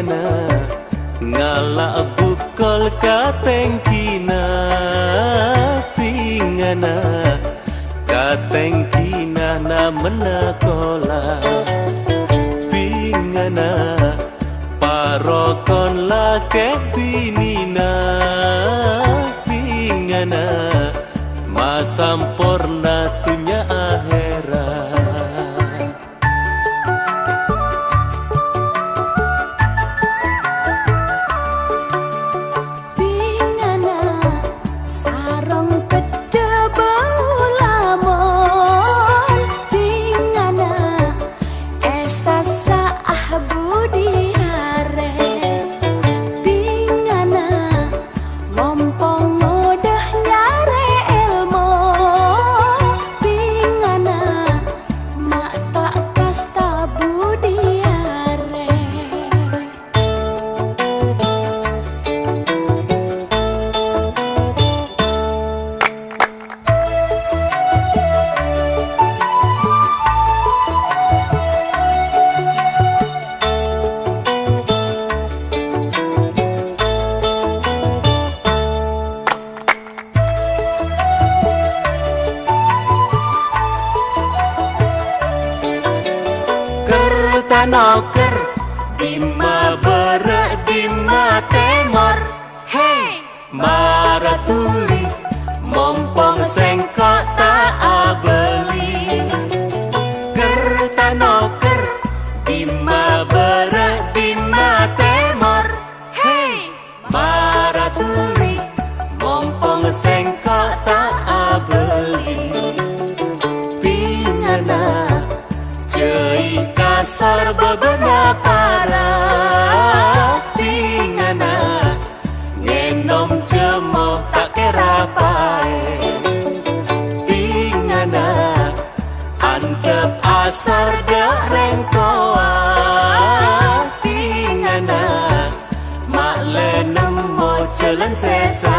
pingana ngalak bukol katengkina pingana katengkina na menakola pingana parokon lake binina pingana masampurna tunya akhirat. Noker dima berak dima temor hey maratuli mompong sengkok tak abeli kerta noker dima berak dima temor hey maratuli mompong sengkok tak abeli pingana kasar babana para pingana ngenom jemoh tak kira pae pingana antep asar dak rengkoa pingana mak lenem mo jalan sesa